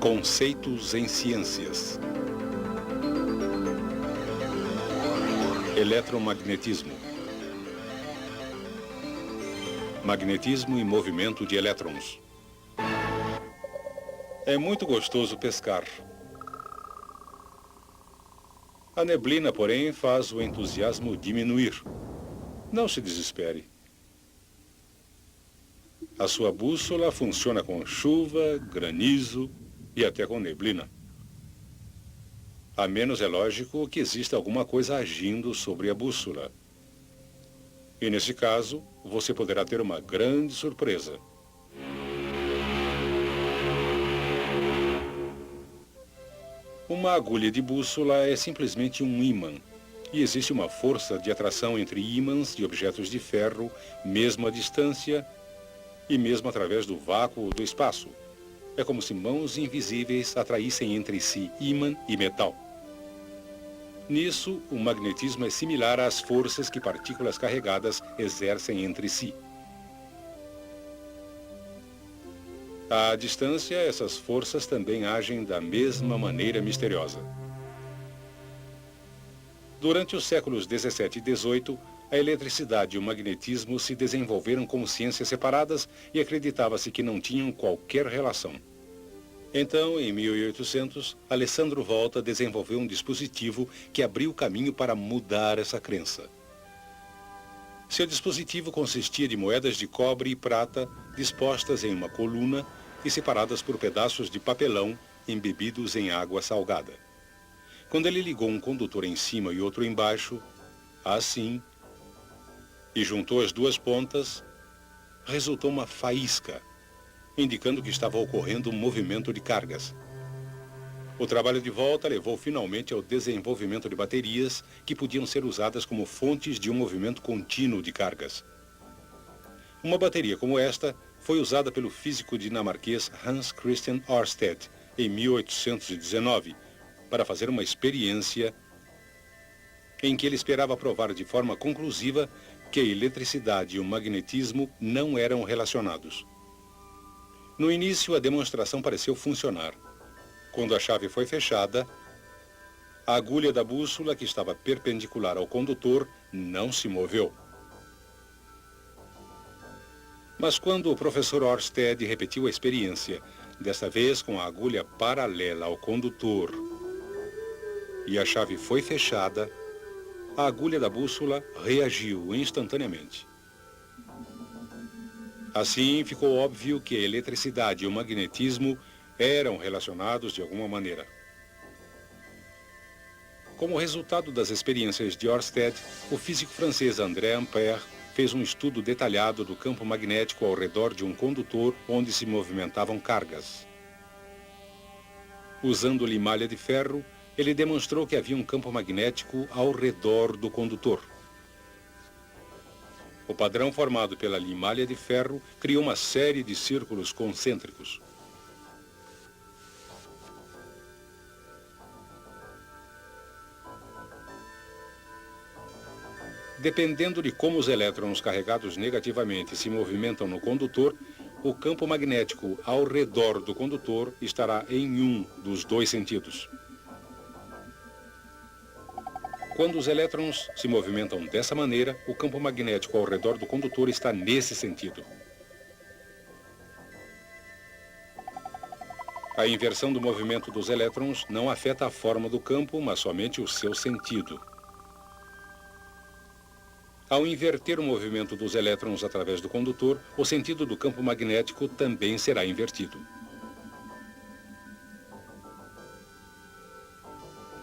Conceitos em ciências. Eletromagnetismo. Magnetismo e movimento de elétrons. É muito gostoso pescar. A neblina, porém, faz o entusiasmo diminuir. Não se desespere. A sua bússola funciona com chuva, granizo e até com neblina. A menos é lógico que exista alguma coisa agindo sobre a bússola. E nesse caso, você poderá ter uma grande surpresa. Uma agulha de bússola é simplesmente um ímã. E existe uma força de atração entre ímãs de objetos de ferro, mesmo à distância e mesmo através do vácuo do espaço. É como se mãos invisíveis atraíssem entre si ímã e metal. Nisso, o magnetismo é similar às forças que partículas carregadas exercem entre si. À distância, essas forças também agem da mesma maneira misteriosa. Durante os séculos 17 e 18, a eletricidade e o magnetismo se desenvolveram como ciências separadas e acreditava-se que não tinham qualquer relação. Então, em 1800, Alessandro Volta desenvolveu um dispositivo que abriu o caminho para mudar essa crença. Seu dispositivo consistia de moedas de cobre e prata dispostas em uma coluna e separadas por pedaços de papelão embebidos em água salgada. Quando ele ligou um condutor em cima e outro embaixo, assim, e juntou as duas pontas, resultou uma faísca, indicando que estava ocorrendo um movimento de cargas. O trabalho de Volta levou finalmente ao desenvolvimento de baterias que podiam ser usadas como fontes de um movimento contínuo de cargas. Uma bateria como esta foi usada pelo físico dinamarquês Hans Christian Ørsted em 1819 para fazer uma experiência em que ele esperava provar de forma conclusiva que a eletricidade e o magnetismo não eram relacionados. No início, a demonstração pareceu funcionar. Quando a chave foi fechada, a agulha da bússola, que estava perpendicular ao condutor, não se moveu. Mas quando o professor Ørsted repetiu a experiência, desta vez com a agulha paralela ao condutor, e a chave foi fechada, a agulha da bússola reagiu instantaneamente. Assim, ficou óbvio que a eletricidade e o magnetismo eram relacionados de alguma maneira. Como resultado das experiências de Ørsted, o físico francês André Ampère fez um estudo detalhado do campo magnético ao redor de um condutor onde se movimentavam cargas. Usando limalha de ferro, ele demonstrou que havia um campo magnético ao redor do condutor. O padrão formado pela limalha de ferro criou uma série de círculos concêntricos. Dependendo de como os elétrons carregados negativamente se movimentam no condutor, o campo magnético ao redor do condutor estará em um dos dois sentidos. Quando os elétrons se movimentam dessa maneira, o campo magnético ao redor do condutor está nesse sentido. A inversão do movimento dos elétrons não afeta a forma do campo, mas somente o seu sentido. Ao inverter o movimento dos elétrons através do condutor, o sentido do campo magnético também será invertido.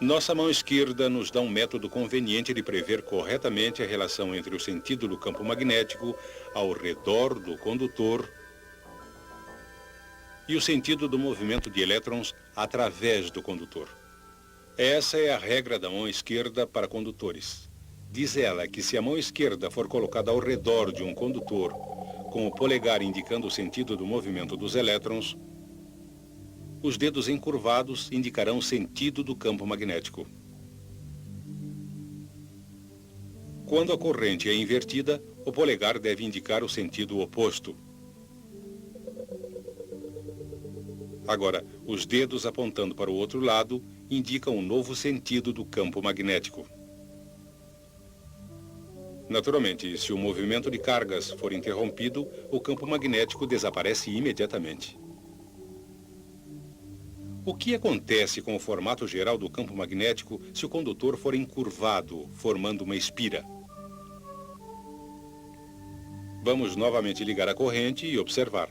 Nossa mão esquerda nos dá um método conveniente de prever corretamente a relação entre o sentido do campo magnético ao redor do condutor e o sentido do movimento de elétrons através do condutor. Essa é a regra da mão esquerda para condutores. Diz ela que se a mão esquerda for colocada ao redor de um condutor, com o polegar indicando o sentido do movimento dos elétrons, os dedos encurvados indicarão o sentido do campo magnético. Quando a corrente é invertida, o polegar deve indicar o sentido oposto. Agora, os dedos apontando para o outro lado indicam um novo sentido do campo magnético. Naturalmente, se o movimento de cargas for interrompido, o campo magnético desaparece imediatamente. O que acontece com o formato geral do campo magnético se o condutor for encurvado, formando uma espira? Vamos novamente ligar a corrente e observar.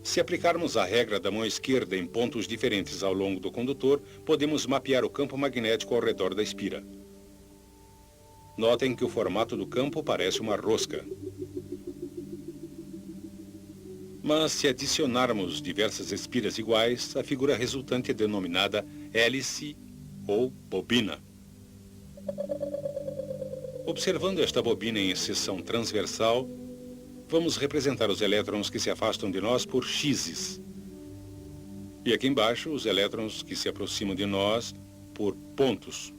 Se aplicarmos a regra da mão esquerda em pontos diferentes ao longo do condutor, podemos mapear o campo magnético ao redor da espira. Notem que o formato do campo parece uma rosca. Mas se adicionarmos diversas espiras iguais, a figura resultante é denominada hélice ou bobina. Observando esta bobina em seção transversal, vamos representar os elétrons que se afastam de nós por x's. E aqui embaixo, os elétrons que se aproximam de nós por pontos.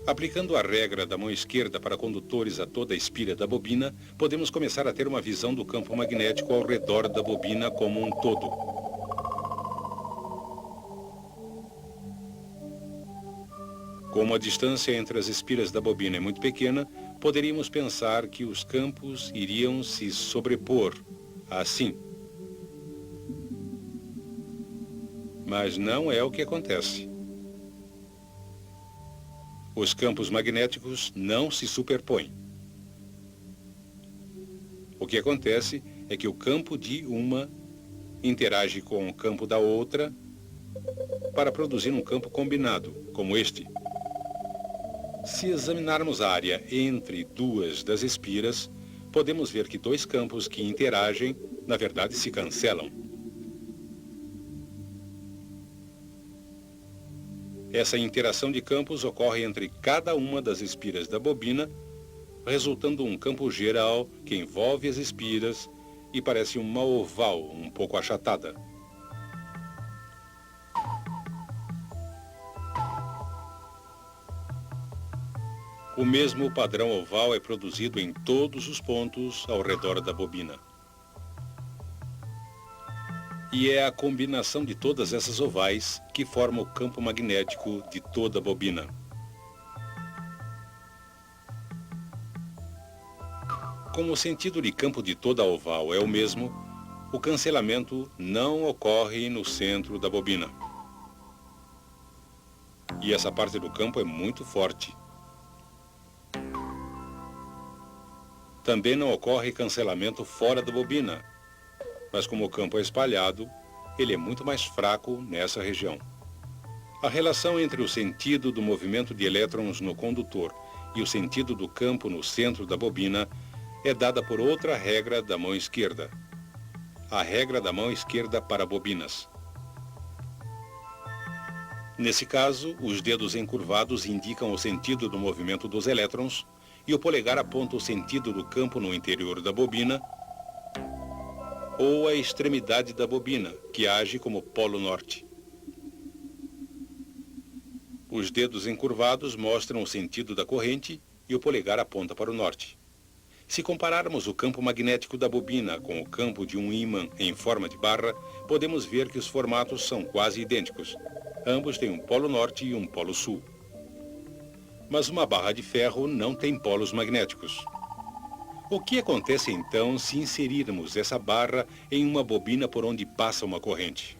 Aplicando a regra da mão esquerda para condutores a toda a espira da bobina, podemos começar a ter uma visão do campo magnético ao redor da bobina como um todo. Como a distância entre as espiras da bobina é muito pequena, poderíamos pensar que os campos iriam se sobrepor, assim. Mas não é o que acontece. Os campos magnéticos não se superpõem. O que acontece é que o campo de uma interage com o campo da outra para produzir um campo combinado, como este. Se examinarmos a área entre duas das espiras, podemos ver que dois campos que interagem, na verdade, se cancelam. Essa interação de campos ocorre entre cada uma das espiras da bobina, resultando um campo geral que envolve as espiras e parece uma oval um pouco achatada. O mesmo padrão oval é produzido em todos os pontos ao redor da bobina. E é a combinação de todas essas ovais que forma o campo magnético de toda a bobina. Como o sentido de campo de toda a oval é o mesmo, o cancelamento não ocorre no centro da bobina. E essa parte do campo é muito forte. Também não ocorre cancelamento fora da bobina, mas como o campo é espalhado, ele é muito mais fraco nessa região. A relação entre o sentido do movimento de elétrons no condutor e o sentido do campo no centro da bobina é dada por outra regra da mão esquerda, a regra da mão esquerda para bobinas. Nesse caso, os dedos encurvados indicam o sentido do movimento dos elétrons e o polegar aponta o sentido do campo no interior da bobina ou a extremidade da bobina, que age como polo norte. Os dedos encurvados mostram o sentido da corrente e o polegar aponta para o norte. Se compararmos o campo magnético da bobina com o campo de um ímã em forma de barra, podemos ver que os formatos são quase idênticos. Ambos têm um polo norte e um polo sul. Mas uma barra de ferro não tem polos magnéticos. O que acontece então se inserirmos essa barra em uma bobina por onde passa uma corrente?